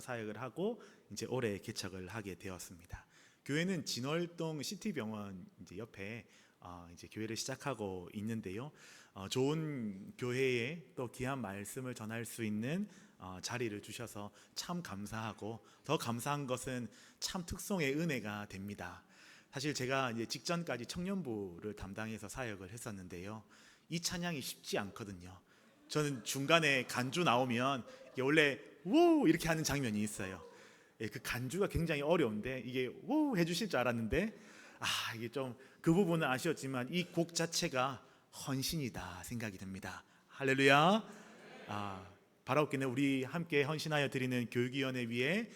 사역을 하고 이제 올해 개척을 하게 되었습니다. 교회는 진월동 시티병원 이제 옆에 이제 교회를 시작하고 있는데요. 좋은 교회에 또 귀한 말씀을 전할 수 있는 자리를 주셔서 참 감사하고, 더 감사한 것은 참 특송의 은혜가 됩니다. 사실 제가 이제 직전까지 청년부를 담당해서 사역을 했었는데요. 이 찬양이 쉽지 않거든요. 저는 중간에 간주 나오면 이게 원래 우 이렇게 하는 장면이 있어요. 그 간주가 굉장히 어려운데 이게 우 해주실 줄 알았는데 이게 좀 그 부분은 아쉬웠지만 이 곡 자체가 헌신이다 생각이 듭니다. 할렐루야. 바라옵기는 우리 함께 헌신하여 드리는 교육위원회 위에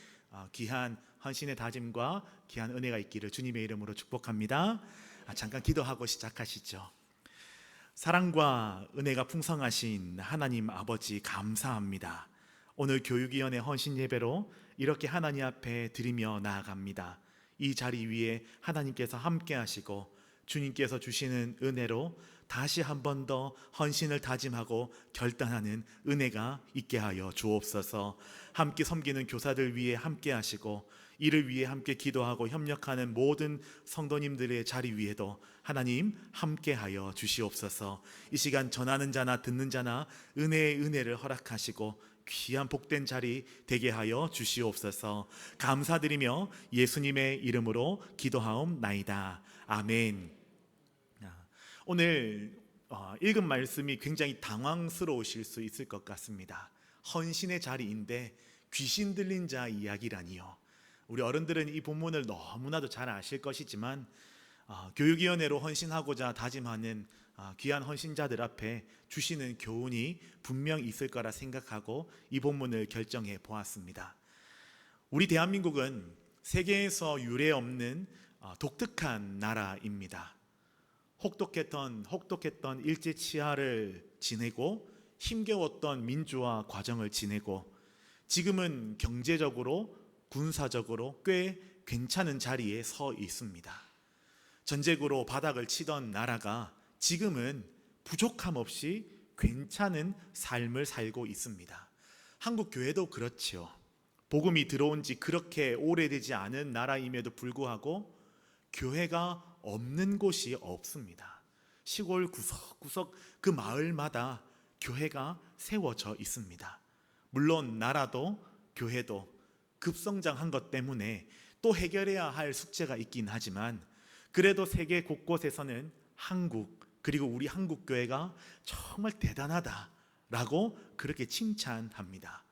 귀한 헌신의 다짐과 귀한 은혜가 있기를 주님의 이름으로 축복합니다. 잠깐 기도하고 시작하시죠. 사랑과 은혜가 풍성하신 하나님 아버지, 감사합니다. 오늘 교육위원회 헌신 예배로 이렇게 하나님 앞에 드리며 나아갑니다. 이 자리 위에 하나님께서 함께 하시고 주님께서 주시는 은혜로 다시 한 번 더 헌신을 다짐하고 결단하는 은혜가 있게 하여 주옵소서. 함께 섬기는 교사들 위해 함께 하시고 이를 위해 함께 기도하고 협력하는 모든 성도님들의 자리 위에도 하나님 함께 하여 주시옵소서. 이 시간 전하는 자나 듣는 자나 은혜의 은혜를 허락하시고 귀한 복된 자리 되게 하여 주시옵소서. 감사드리며 예수님의 이름으로 기도하옵나이다. 아멘. 오늘 읽은 말씀이 굉장히 당황스러우실 수 있을 것 같습니다. 헌신의 자리인데 귀신 들린 자 이야기라니요. 우리 어른들은 이 본문을 너무나도 잘 아실 것이지만 교육위원회로 헌신하고자 다짐하는 귀한 헌신자들 앞에 주시는 교훈이 분명 있을 거라 생각하고 이 본문을 결정해 보았습니다. 우리 대한민국은 세계에서 유례 없는 독특한 나라입니다. 혹독했던 일제 치하를 지내고 힘겨웠던 민주화 과정을 지내고 지금은 경제적으로 군사적으로 꽤 괜찮은 자리에 서 있습니다. 전쟁으로 바닥을 치던 나라가 지금은 부족함 없이 괜찮은 삶을 살고 있습니다. 한국 교회도 그렇지요. 복음이 들어온 지 그렇게 오래되지 않은 나라임에도 불구하고 교회가 없는 곳이 없습니다. 시골 구석구석 그 마을마다 교회가 세워져 있습니다. 물론 나라도 교회도 급성장한 것 때문에 또 해결해야 할 숙제가 있긴 하지만 그래도 세계 곳곳에서는 한국, 그리고 우리 한국 교회가 정말 대단하다라고 그렇게 칭찬합니다.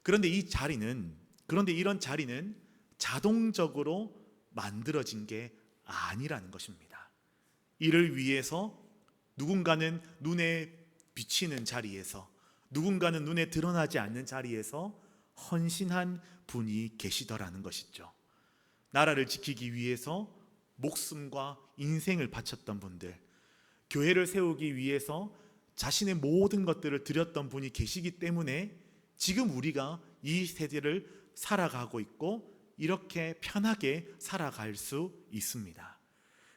그런데 이런 자리는 자동적으로 만들어진 게 아니라는 것입니다. 이를 위해서 누군가는 눈에 비치는 자리에서, 누군가는 눈에 드러나지 않는 자리에서 헌신한 분이 계시더라는 것이죠. 나라를 지키기 위해서 목숨과 인생을 바쳤던 분들, 교회를 세우기 위해서 자신의 모든 것들을 드렸던 분이 계시기 때문에 지금 우리가 이 세대를 살아가고 있고 이렇게 편하게 살아갈 수 있습니다.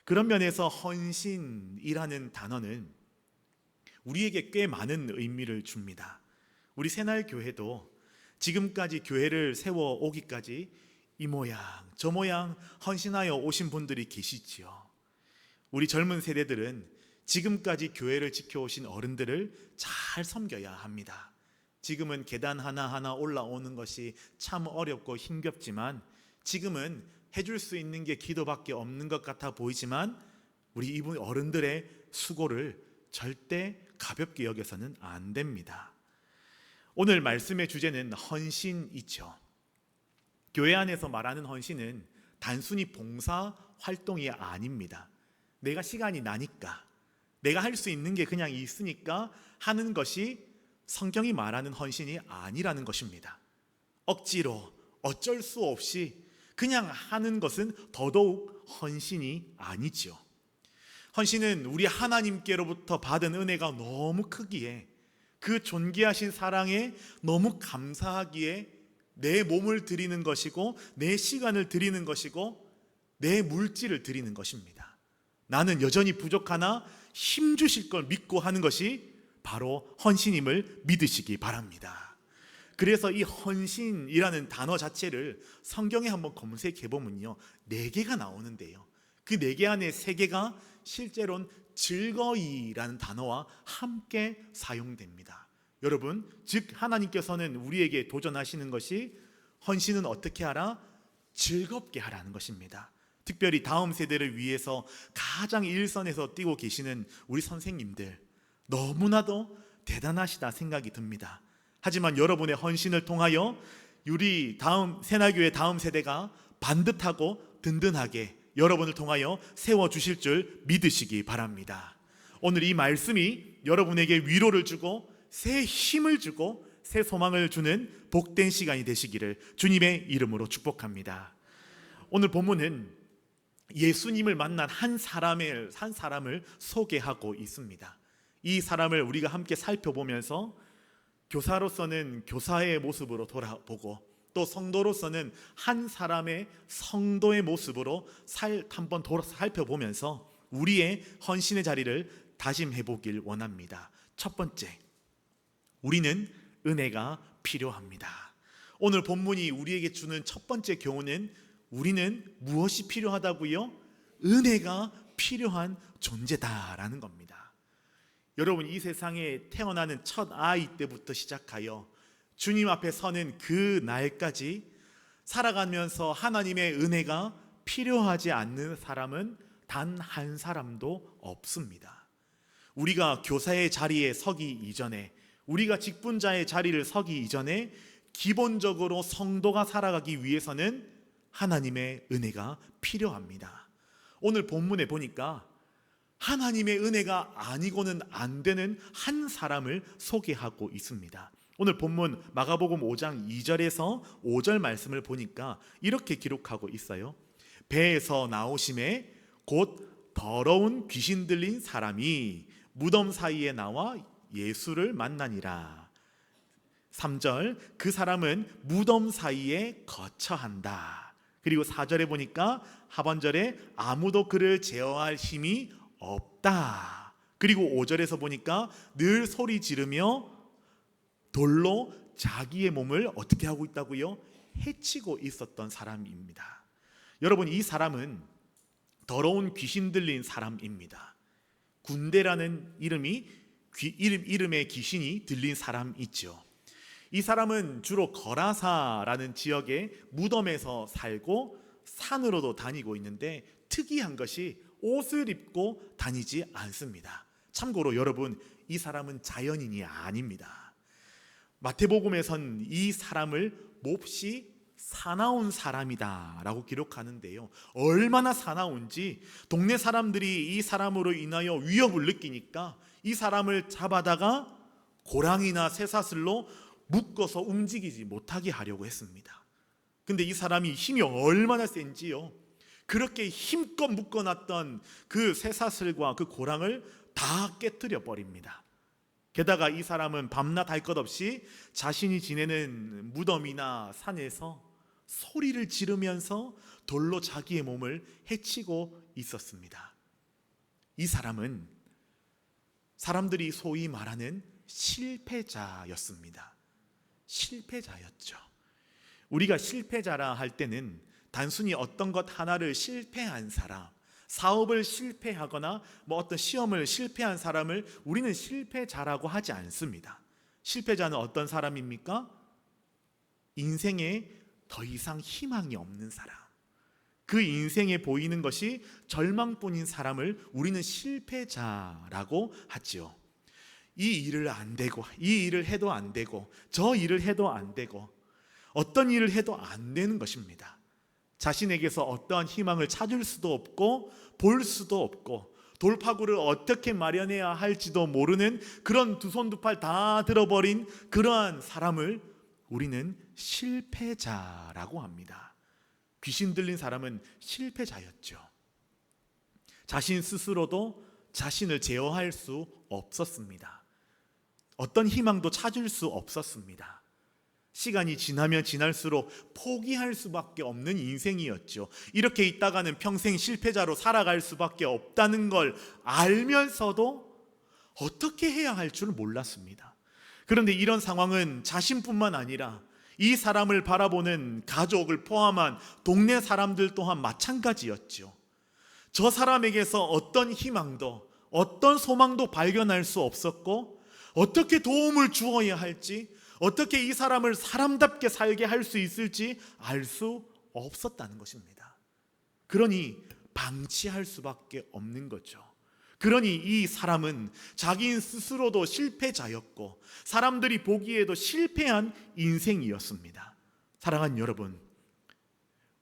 그런 면에서 헌신이라는 단어는 우리에게 꽤 많은 의미를 줍니다. 우리 새날교회도 지금까지 교회를 세워오기까지 이 모양 저 모양 헌신하여 오신 분들이 계시지요. 우리 젊은 세대들은 지금까지 교회를 지켜오신 어른들을 잘 섬겨야 합니다. 지금은 계단 하나하나 올라오는 것이 참 어렵고 힘겹지만, 지금은 해줄 수 있는 게 기도밖에 없는 것 같아 보이지만 우리 이분 어른들의 수고를 절대 가볍게 여겨서는 안 됩니다. 오늘 말씀의 주제는 헌신이죠. 교회 안에서 말하는 헌신은 단순히 봉사 활동이 아닙니다. 내가 시간이 나니까, 내가 할 수 있는 게 그냥 있으니까 하는 것이 성경이 말하는 헌신이 아니라는 것입니다. 억지로 어쩔 수 없이 그냥 하는 것은 더더욱 헌신이 아니죠. 헌신은 우리 하나님께로부터 받은 은혜가 너무 크기에, 그 존귀하신 사랑에 너무 감사하기에 내 몸을 드리는 것이고, 내 시간을 드리는 것이고, 내 물질을 드리는 것입니다. 나는 여전히 부족하나 힘 주실 걸 믿고 하는 것이 바로 헌신임을 믿으시기 바랍니다. 그래서 이 헌신이라는 단어 자체를 성경에 한번 검색해 보면요, 4개가 나오는데요, 그 4개 안에 3개가 실제로는 즐거이라는 단어와 함께 사용됩니다. 여러분, 즉 하나님께서는 우리에게 도전하시는 것이 헌신은 어떻게 하라? 즐겁게 하라는 것입니다. 특별히 다음 세대를 위해서 가장 일선에서 뛰고 계시는 우리 선생님들, 너무나도 대단하시다 생각이 듭니다. 하지만 여러분의 헌신을 통하여 우리 다음 새날교회 다음 세대가 반듯하고 든든하게 여러분을 통하여 세워주실 줄 믿으시기 바랍니다. 오늘 이 말씀이 여러분에게 위로를 주고 새 힘을 주고 새 소망을 주는 복된 시간이 되시기를 주님의 이름으로 축복합니다. 오늘 본문은 예수님을 만난 한 사람을 소개하고 있습니다. 이 사람을 우리가 함께 살펴보면서 교사로서는 교사의 모습으로 돌아보고, 또 성도로서는 한 사람의 성도의 모습으로 한번 살펴보면서 우리의 헌신의 자리를 다짐해 보길 원합니다. 첫 번째, 우리는 은혜가 필요합니다. 오늘 본문이 우리에게 주는 첫 번째 교훈은 우리는 무엇이 필요하다고요? 은혜가 필요한 존재다라는 겁니다. 여러분, 이 세상에 태어나는 첫 아이 때부터 시작하여 주님 앞에 서는 그 날까지 살아가면서 하나님의 은혜가 필요하지 않는 사람은 단 한 사람도 없습니다. 우리가 교사의 자리에 서기 이전에, 우리가 직분자의 자리를 서기 이전에 기본적으로 성도가 살아가기 위해서는 하나님의 은혜가 필요합니다. 오늘 본문에 보니까 하나님의 은혜가 아니고는 안 되는 한 사람을 소개하고 있습니다. 오늘 본문 마가복음 5장 2절에서 5절 말씀을 보니까 이렇게 기록하고 있어요. 배에서 나오심에 곧 더러운 귀신 들린 사람이 무덤 사이에 나와 예수를 만나니라. 3절, 그 사람은 무덤 사이에 거처한다. 그리고 4절에 보니까 하반절에 아무도 그를 제어할 힘이 없다. 그리고 5절에서 보니까 늘 소리 지르며 돌로 자기의 몸을 어떻게 하고 있다고요? 해치고 있었던 사람입니다. 여러분, 이 사람은 더러운 귀신 들린 사람입니다. 군대라는 이름에 귀신이 들린 사람 있죠. 이 사람은 주로 거라사라는 지역의 무덤에서 살고 산으로도 다니고 있는데, 특이한 것이 옷을 입고 다니지 않습니다. 참고로 여러분, 이 사람은 자연인이 아닙니다. 마태복음에선 이 사람을 몹시 사나운 사람이다 라고 기록하는데요, 얼마나 사나운지 동네 사람들이 이 사람으로 인하여 위협을 느끼니까 이 사람을 잡아다가 고랑이나 쇠사슬로 묶어서 움직이지 못하게 하려고 했습니다. 근데 이 사람이 힘이 얼마나 센지요, 그렇게 힘껏 묶어놨던 그 쇠사슬과 그 고랑을 다 깨뜨려 버립니다. 게다가 이 사람은 밤낮 할 것 없이 자신이 지내는 무덤이나 산에서 소리를 지르면서 돌로 자기의 몸을 해치고 있었습니다. 이 사람은 사람들이 소위 말하는 실패자였습니다. 실패자였죠. 우리가 실패자라 할 때는 단순히 어떤 것 하나를 실패한 사람, 사업을 실패하거나 어떤 시험을 실패한 사람을 우리는 실패자라고 하지 않습니다. 실패자는 어떤 사람입니까? 인생에 더 이상 희망이 없는 사람, 그 인생에 보이는 것이 절망뿐인 사람을 우리는 실패자라고 하지요. 이 일을 안 되고, 이 일을 해도 안 되고, 저 일을 해도 안 되고, 어떤 일을 해도 안 되는 것입니다. 자신에게서 어떠한 희망을 찾을 수도 없고 볼 수도 없고 돌파구를 어떻게 마련해야 할지도 모르는 그런 두 손 두 팔 다 들어버린 그러한 사람을 우리는 실패자라고 합니다. 귀신 들린 사람은 실패자였죠. 자신 스스로도 자신을 제어할 수 없었습니다. 어떤 희망도 찾을 수 없었습니다. 시간이 지나면 지날수록 포기할 수밖에 없는 인생이었죠. 이렇게 있다가는 평생 실패자로 살아갈 수밖에 없다는 걸 알면서도 어떻게 해야 할 줄 몰랐습니다. 그런데 이런 상황은 자신뿐만 아니라 이 사람을 바라보는 가족을 포함한 동네 사람들 또한 마찬가지였죠. 저 사람에게서 어떤 희망도 어떤 소망도 발견할 수 없었고, 어떻게 도움을 주어야 할지, 어떻게 이 사람을 사람답게 살게 할 수 있을지 알 수 없었다는 것입니다. 그러니 방치할 수밖에 없는 거죠. 그러니 이 사람은 자기 스스로도 실패자였고 사람들이 보기에도 실패한 인생이었습니다. 사랑하는 여러분,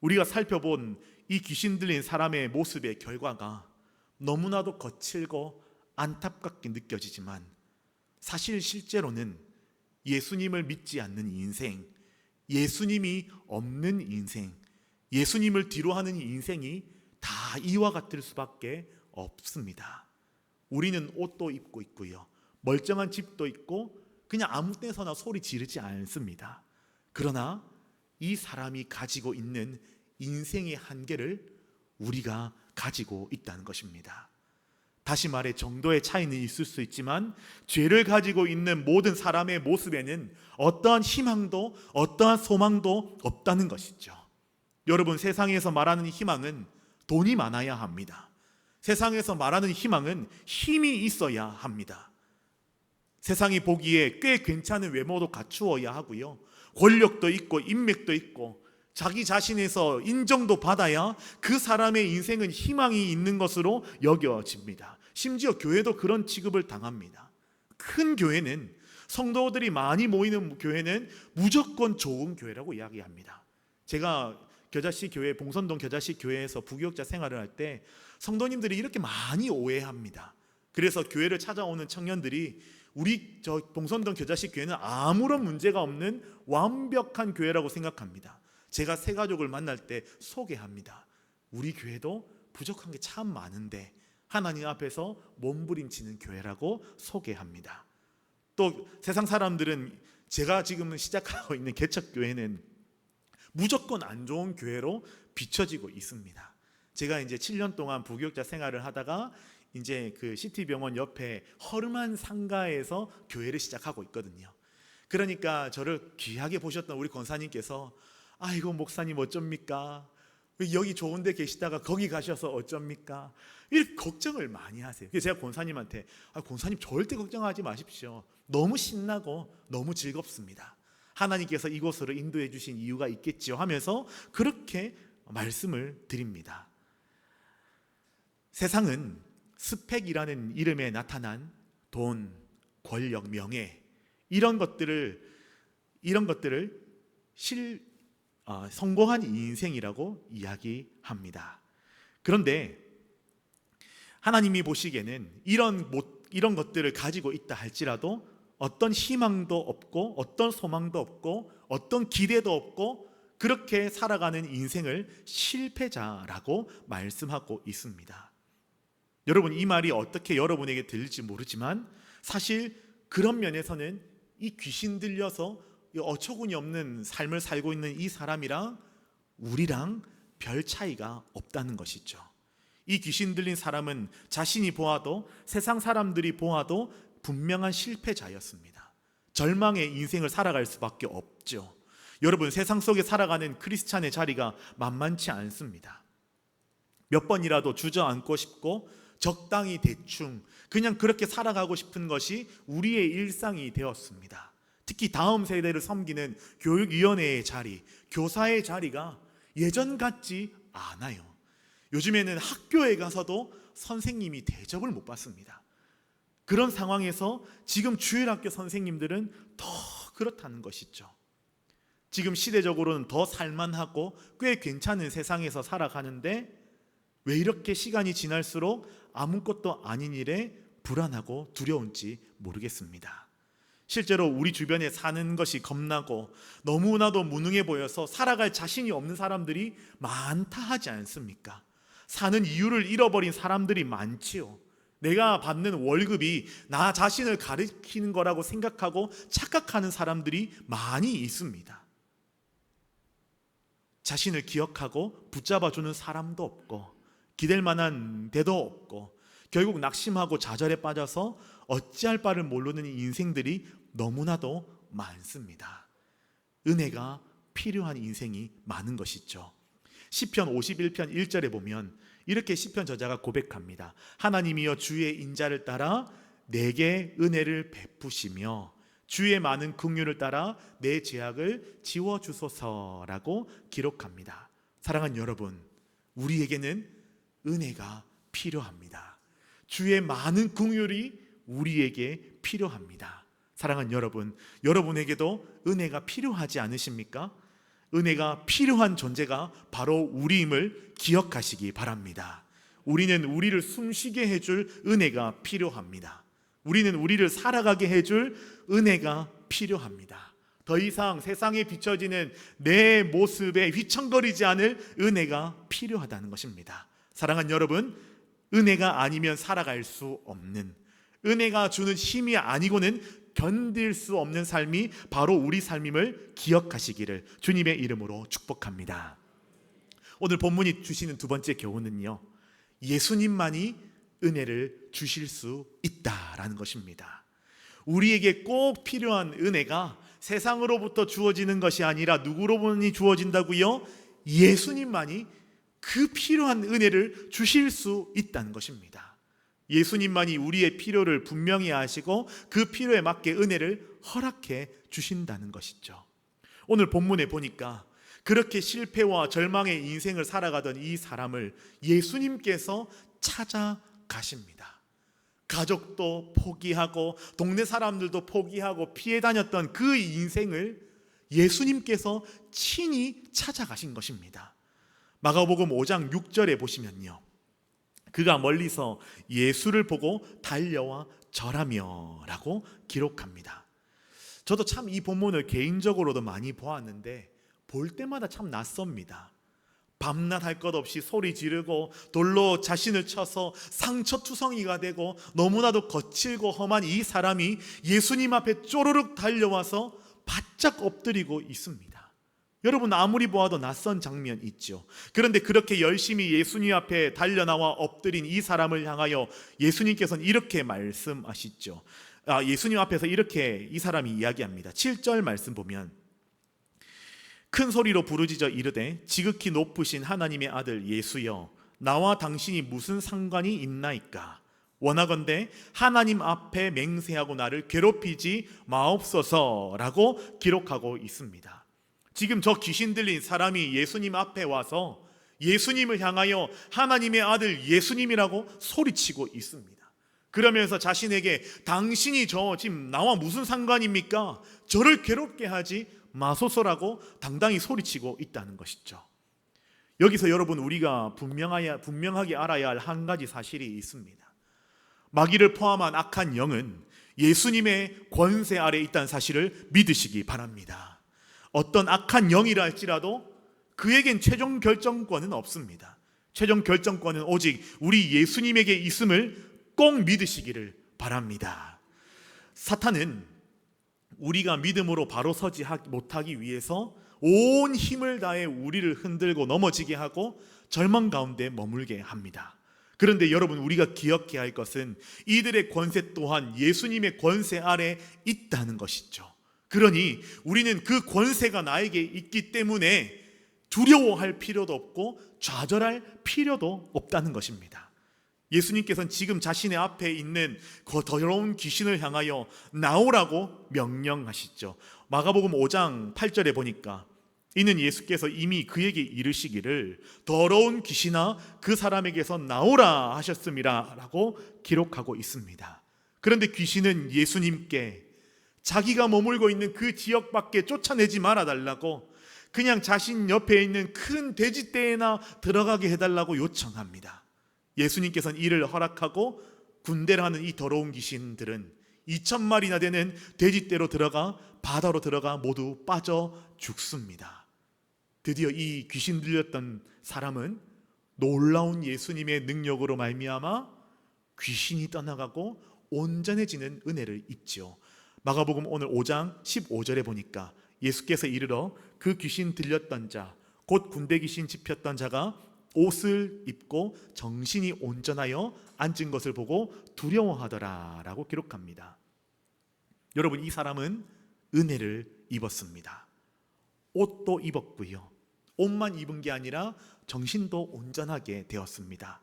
우리가 살펴본 이 귀신 들린 사람의 모습의 결과가 너무나도 거칠고 안타깝게 느껴지지만, 사실 실제로는 예수님을 믿지 않는 인생, 예수님이 없는 인생, 예수님을 뒤로 하는 인생이 다 이와 같을 수밖에 없습니다. 우리는 옷도 입고 있고요, 멀쩡한 집도 있고 그냥 아무 때서나 소리 지르지 않습니다. 그러나 이 사람이 가지고 있는 인생의 한계를 우리가 가지고 있다는 것입니다. 다시 말해 정도의 차이는 있을 수 있지만 죄를 가지고 있는 모든 사람의 모습에는 어떠한 희망도 어떠한 소망도 없다는 것이죠. 여러분, 세상에서 말하는 희망은 돈이 많아야 합니다. 세상에서 말하는 희망은 힘이 있어야 합니다. 세상이 보기에 꽤 괜찮은 외모도 갖추어야 하고요, 권력도 있고 인맥도 있고 자기 자신에서 인정도 받아야 그 사람의 인생은 희망이 있는 것으로 여겨집니다. 심지어 교회도 그런 취급을 당합니다. 큰 교회는, 성도들이 많이 모이는 교회는 무조건 좋은 교회라고 이야기합니다. 제가 겨자씨 교회, 봉선동 겨자씨 교회에서 부교육자 생활을 할 때 성도님들이 이렇게 많이 오해합니다. 그래서 교회를 찾아오는 청년들이 우리 저 봉선동 겨자씨 교회는 아무런 문제가 없는 완벽한 교회라고 생각합니다. 제가 새 가족을 만날 때 소개합니다. 우리 교회도 부족한 게 참 많은데 하나님 앞에서 몸부림치는 교회라고 소개합니다. 또 세상 사람들은 제가 지금 시작하고 있는 개척교회는 무조건 안 좋은 교회로 비춰지고 있습니다. 제가 이제 7년 동안 부교육자 생활을 하다가 이제 그 시티병원 옆에 허름한 상가에서 교회를 시작하고 있거든요. 그러니까 저를 귀하게 보셨던 우리 권사님께서 아이고 목사님 어쩝니까? 여기 좋은 데 계시다가 거기 가셔서 어쩝니까? 이렇게 걱정을 많이 하세요. 그래서 제가 권사님한테 권사님 절대 걱정하지 마십시오. 너무 신나고 너무 즐겁습니다. 하나님께서 이곳으로 인도해 주신 이유가 있겠지요 하면서 그렇게 말씀을 드립니다. 세상은 스펙이라는 이름에 나타난 돈, 권력, 명예 이런 것들을 성공한 인생이라고 이야기합니다. 그런데 하나님이 보시기에는 이런 것들을 가지고 있다 할지라도 어떤 희망도 없고 어떤 소망도 없고 어떤 기대도 없고 그렇게 살아가는 인생을 실패자라고 말씀하고 있습니다. 여러분, 이 말이 어떻게 여러분에게 들릴지 모르지만 사실 그런 면에서는 이 귀신 들려서 어처구니 없는 삶을 살고 있는 이 사람이랑 우리랑 별 차이가 없다는 것이죠. 이 귀신 들린 사람은 자신이 보아도 세상 사람들이 보아도 분명한 실패자였습니다. 절망의 인생을 살아갈 수밖에 없죠. 여러분, 세상 속에 살아가는 크리스찬의 자리가 만만치 않습니다. 몇 번이라도 주저앉고 싶고 적당히 대충 그냥 그렇게 살아가고 싶은 것이 우리의 일상이 되었습니다. 특히 다음 세대를 섬기는 교육위원회의 자리, 교사의 자리가 예전 같지 않아요. 요즘에는 학교에 가서도 선생님이 대접을 못 받습니다. 그런 상황에서 지금 주일학교 선생님들은 더 그렇다는 것이죠. 지금 시대적으로는 더 살만하고 꽤 괜찮은 세상에서 살아가는데 왜 이렇게 시간이 지날수록 아무것도 아닌 일에 불안하고 두려운지 모르겠습니다. 실제로 우리 주변에 사는 것이 겁나고 너무나도 무능해 보여서 살아갈 자신이 없는 사람들이 많다 하지 않습니까? 사는 이유를 잃어버린 사람들이 많지요. 내가 받는 월급이 나 자신을 가리키는 거라고 생각하고 착각하는 사람들이 많이 있습니다. 자신을 기억하고 붙잡아주는 사람도 없고 기댈 만한 데도 없고 결국 낙심하고 좌절에 빠져서 어찌할 바를 모르는 인생들이 너무나도 많습니다. 은혜가 필요한 인생이 많은 것이죠. 시편 51편 1절에 보면 이렇게 시편 저자가 고백합니다. 하나님이여 주의 인자를 따라 내게 은혜를 베푸시며 주의 많은 긍휼을 따라 내 죄악을 지워주소서라고 기록합니다. 사랑하는 여러분, 우리에게는 은혜가 필요합니다. 주의 많은 긍휼이 우리에게 필요합니다. 사랑하는 여러분, 여러분에게도 은혜가 필요하지 않으십니까? 은혜가 필요한 존재가 바로 우리임을 기억하시기 바랍니다. 우리는 우리를 숨쉬게 해줄 은혜가 필요합니다. 우리는 우리를 살아가게 해줄 은혜가 필요합니다. 더 이상 세상에 비춰지는 내 모습에 휘청거리지 않을 은혜가 필요하다는 것입니다. 사랑하는 여러분, 은혜가 아니면 살아갈 수 없는, 은혜가 주는 힘이 아니고는 견딜 수 없는 삶이 바로 우리 삶임을 기억하시기를 주님의 이름으로 축복합니다. 오늘 본문이 주시는 두 번째 교훈은요, 예수님만이 은혜를 주실 수 있다라는 것입니다. 우리에게 꼭 필요한 은혜가 세상으로부터 주어지는 것이 아니라 누구로부터 주어진다고요? 예수님만이 그 필요한 은혜를 주실 수 있다는 것입니다. 예수님만이 우리의 필요를 분명히 아시고 그 필요에 맞게 은혜를 허락해 주신다는 것이죠. 오늘 본문에 보니까 그렇게 실패와 절망의 인생을 살아가던 이 사람을 예수님께서 찾아가십니다. 가족도 포기하고 동네 사람들도 포기하고 피해 다녔던 그 인생을 예수님께서 친히 찾아가신 것입니다. 마가복음 5장 6절에 보시면요, 그가 멀리서 예수를 보고 달려와 절하며 라고 기록합니다. 저도 참 이 본문을 개인적으로도 많이 보았는데 볼 때마다 참 낯섭니다. 밤낮 할 것 없이 소리 지르고 돌로 자신을 쳐서 상처투성이가 되고 너무나도 거칠고 험한 이 사람이 예수님 앞에 쪼르륵 달려와서 바짝 엎드리고 있습니다. 여러분, 아무리 보아도 낯선 장면 있죠. 그런데 그렇게 열심히 예수님 앞에 달려나와 엎드린 이 사람을 향하여 예수님께서는 이렇게 말씀하시죠. 예수님 앞에서 이렇게 이 사람이 이야기합니다. 7절 말씀 보면 큰 소리로 부르짖어 이르되 지극히 높으신 하나님의 아들 예수여, 나와 당신이 무슨 상관이 있나이까? 원하건대 하나님 앞에 맹세하고 나를 괴롭히지 마옵소서라고 기록하고 있습니다. 지금 저 귀신 들린 사람이 예수님 앞에 와서 예수님을 향하여 하나님의 아들 예수님이라고 소리치고 있습니다. 그러면서 자신에게 당신이 지금 나와 무슨 상관입니까? 저를 괴롭게 하지 마소서라고 당당히 소리치고 있다는 것이죠. 여기서 여러분, 우리가 분명하게 알아야 할 한 가지 사실이 있습니다. 마귀를 포함한 악한 영은 예수님의 권세 아래 있다는 사실을 믿으시기 바랍니다. 어떤 악한 영이라 할지라도 그에겐 최종 결정권은 없습니다. 최종 결정권은 오직 우리 예수님에게 있음을 꼭 믿으시기를 바랍니다. 사탄은 우리가 믿음으로 바로 서지 못하기 위해서 온 힘을 다해 우리를 흔들고 넘어지게 하고 절망 가운데 머물게 합니다. 그런데 여러분, 우리가 기억해야 할 것은 이들의 권세 또한 예수님의 권세 아래 있다는 것이죠. 그러니 우리는 그 권세가 나에게 있기 때문에 두려워할 필요도 없고 좌절할 필요도 없다는 것입니다. 예수님께서는 지금 자신의 앞에 있는 그 더러운 귀신을 향하여 나오라고 명령하시죠. 마가복음 5장 8절에 보니까 이는 예수께서 이미 그에게 이르시기를 더러운 귀신아 그 사람에게서 나오라 하셨음이라 라고 기록하고 있습니다. 그런데 귀신은 예수님께 자기가 머물고 있는 그 지역 밖에 쫓아내지 말아달라고 그냥 자신 옆에 있는 큰 돼지떼에나 들어가게 해달라고 요청합니다. 예수님께서는 이를 허락하고 군대라는 이 더러운 귀신들은 2,000마리나 되는 돼지떼로 들어가 바다로 들어가 모두 빠져 죽습니다. 드디어 이 귀신 들렸던 사람은 놀라운 예수님의 능력으로 말미암아 귀신이 떠나가고 온전해지는 은혜를 입죠. 마가복음 오늘 5장 15절에 보니까 예수께서 이르러 그 귀신 들렸던 자, 곧 군대 귀신 집혔던 자가 옷을 입고 정신이 온전하여 앉은 것을 보고 두려워하더라 라고 기록합니다. 여러분, 이 사람은 은혜를 입었습니다. 옷도 입었고요. 옷만 입은 게 아니라 정신도 온전하게 되었습니다.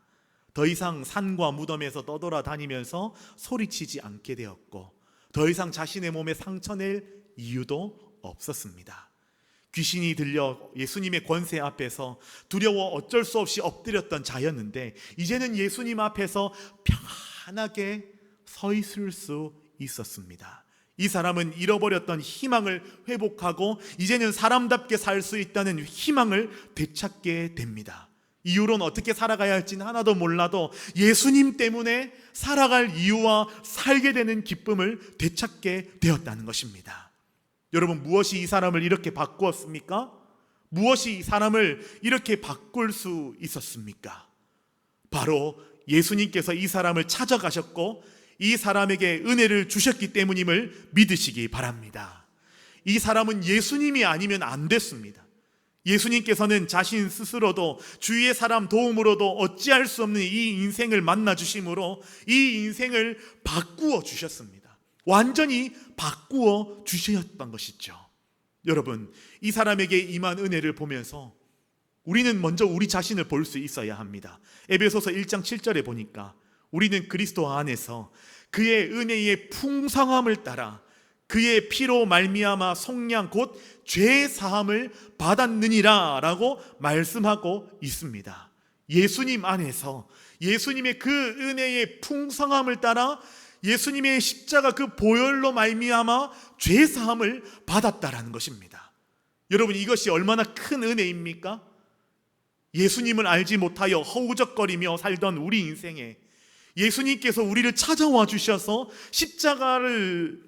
더 이상 산과 무덤에서 떠돌아다니면서 소리치지 않게 되었고, 더 이상 자신의 몸에 상처낼 이유도 없었습니다. 귀신이 들려 예수님의 권세 앞에서 두려워 어쩔 수 없이 엎드렸던 자였는데, 이제는 예수님 앞에서 평안하게 서 있을 수 있었습니다. 이 사람은 잃어버렸던 희망을 회복하고 이제는 사람답게 살 수 있다는 희망을 되찾게 됩니다. 이후로는 어떻게 살아가야 할지는 하나도 몰라도 예수님 때문에 살아갈 이유와 살게 되는 기쁨을 되찾게 되었다는 것입니다. 여러분, 무엇이 이 사람을 이렇게 바꾸었습니까? 무엇이 이 사람을 이렇게 바꿀 수 있었습니까? 바로 예수님께서 이 사람을 찾아가셨고 이 사람에게 은혜를 주셨기 때문임을 믿으시기 바랍니다. 이 사람은 예수님이 아니면 안 됐습니다. 예수님께서는 자신 스스로도 주위의 사람 도움으로도 어찌할 수 없는 이 인생을 만나 주심으로 이 인생을 바꾸어 주셨습니다. 완전히 바꾸어 주셨던 것이죠. 여러분, 이 사람에게 임한 은혜를 보면서 우리는 먼저 우리 자신을 볼 수 있어야 합니다. 에베소서 1장 7절에 보니까 우리는 그리스도 안에서 그의 은혜의 풍성함을 따라 그의 피로 말미암아 속량 곧 죄 사함을 받았느니라 라고 말씀하고 있습니다. 예수님 안에서 예수님의 그 은혜의 풍성함을 따라 예수님의 십자가 그 보혈로 말미암아 죄 사함을 받았다라는 것입니다. 여러분, 이것이 얼마나 큰 은혜입니까? 예수님을 알지 못하여 허우적거리며 살던 우리 인생에 예수님께서 우리를 찾아와 주셔서 십자가를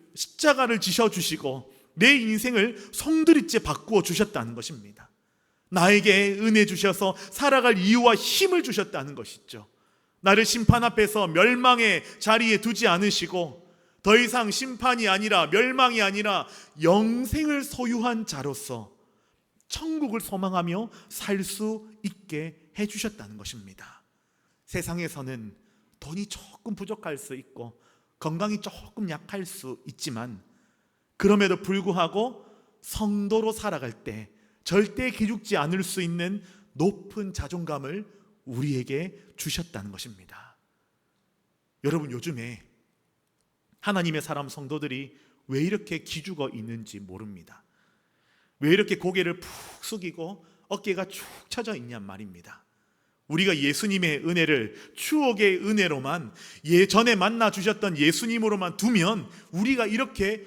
지셔주시고 내 인생을 송두리째 바꾸어 주셨다는 것입니다. 나에게 은혜 주셔서 살아갈 이유와 힘을 주셨다는 것이죠. 나를 심판 앞에서 멸망의 자리에 두지 않으시고 더 이상 심판이 아니라 멸망이 아니라 영생을 소유한 자로서 천국을 소망하며 살 수 있게 해주셨다는 것입니다. 세상에서는 돈이 조금 부족할 수 있고 건강이 조금 약할 수 있지만 그럼에도 불구하고 성도로 살아갈 때 절대 기죽지 않을 수 있는 높은 자존감을 우리에게 주셨다는 것입니다. 여러분, 요즘에 하나님의 사람 성도들이 왜 이렇게 기죽어 있는지 모릅니다. 왜 이렇게 고개를 푹 숙이고 어깨가 축 처져 있냔 말입니다. 우리가 예수님의 은혜를 추억의 은혜로만 예전에 만나 주셨던 예수님으로만 두면 우리가 이렇게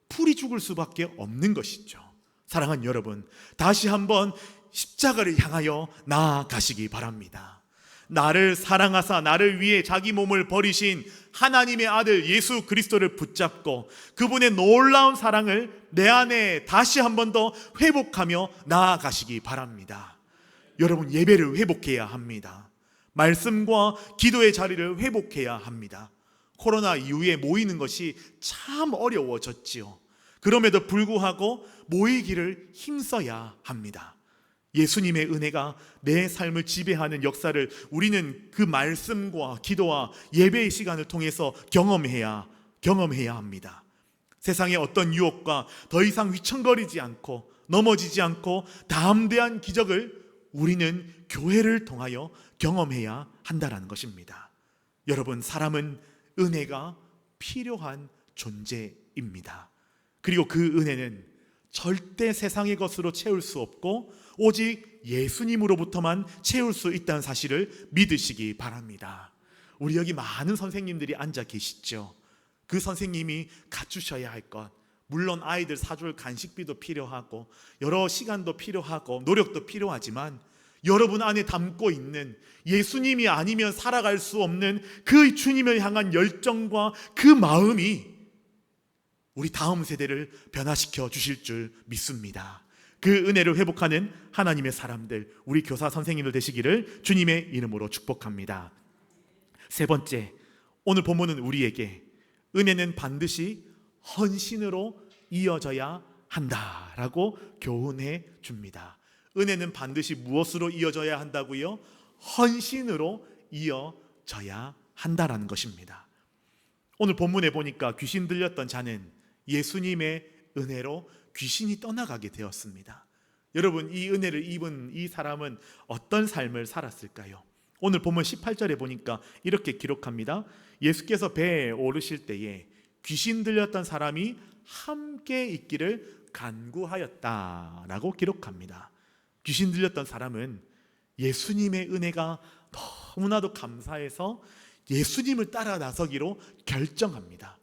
풀이 죽을 수밖에 없는 것이죠. 사랑하는 여러분, 다시 한번 십자가를 향하여 나아가시기 바랍니다. 나를 사랑하사 나를 위해 자기 몸을 버리신 하나님의 아들 예수 그리스도를 붙잡고 그분의 놀라운 사랑을 내 안에 다시 한 번 더 회복하며 나아가시기 바랍니다. 여러분, 예배를 회복해야 합니다. 말씀과 기도의 자리를 회복해야 합니다. 코로나 이후에 모이는 것이 참 어려워졌지요. 그럼에도 불구하고 모이기를 힘써야 합니다. 예수님의 은혜가 내 삶을 지배하는 역사를 우리는 그 말씀과 기도와 예배의 시간을 통해서 경험해야 합니다. 세상의 어떤 유혹과 더 이상 휘청거리지 않고 넘어지지 않고 담대한 기적을 우리는 교회를 통하여 경험해야 한다는 것입니다. 여러분, 사람은 은혜가 필요한 존재입니다. 그리고 그 은혜는 절대 세상의 것으로 채울 수 없고 오직 예수님으로부터만 채울 수 있다는 사실을 믿으시기 바랍니다. 우리 여기 많은 선생님들이 앉아 계시죠. 그 선생님이 갖추셔야 할 것, 물론 아이들 사줄 간식비도 필요하고 여러 시간도 필요하고 노력도 필요하지만 여러분 안에 담고 있는 예수님이 아니면 살아갈 수 없는 그 주님을 향한 열정과 그 마음이 우리 다음 세대를 변화시켜 주실 줄 믿습니다. 그 은혜를 회복하는 하나님의 사람들, 우리 교사 선생님들 되시기를 주님의 이름으로 축복합니다. 세 번째, 오늘 본문은 우리에게 은혜는 반드시 헌신으로 이어져야 한다라고 교훈해 줍니다. 은혜는 반드시 무엇으로 이어져야 한다고요? 헌신으로 이어져야 한다라는 것입니다. 오늘 본문에 보니까 귀신 들렸던 자는 예수님의 은혜로 귀신이 떠나가게 되었습니다. 여러분, 이 은혜를 입은 이 사람은 어떤 삶을 살았을까요? 오늘 본문 18절에 보니까 이렇게 기록합니다. 예수께서 배에 오르실 때에 귀신 들렸던 사람이 함께 있기를 간구하였다라고 기록합니다. 귀신 들렸던 사람은 예수님의 은혜가 너무나도 감사해서 예수님을 따라 나서기로 결정합니다.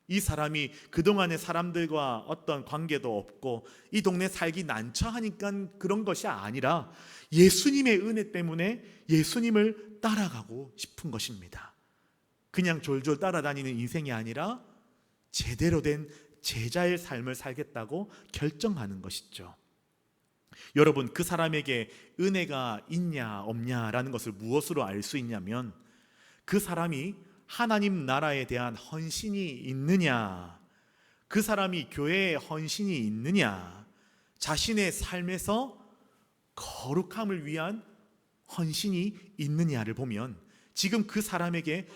이 사람이 그동안의 사람들과 어떤 관계도 없고 이 동네 살기 난처하니까 그런 것이 아니라 예수님의 은혜 때문에 예수님을 따라가고 싶은 것입니다. 그냥 졸졸 따라다니는 인생이 아니라 제대로 된 제자의 삶을 살겠다고 결정하는 것이죠. 여러분, 그 사람에게 은혜가 있냐 없냐라는 것을 무엇으로 알 수 있냐면 그 사람이 하나님 나라에 대한 헌신이 있느냐, 그 사람이 교회에 헌신이 있느냐, 자신의 삶에서 거룩함을 위한 헌신이 있느냐를 보면 지금 그 사람에게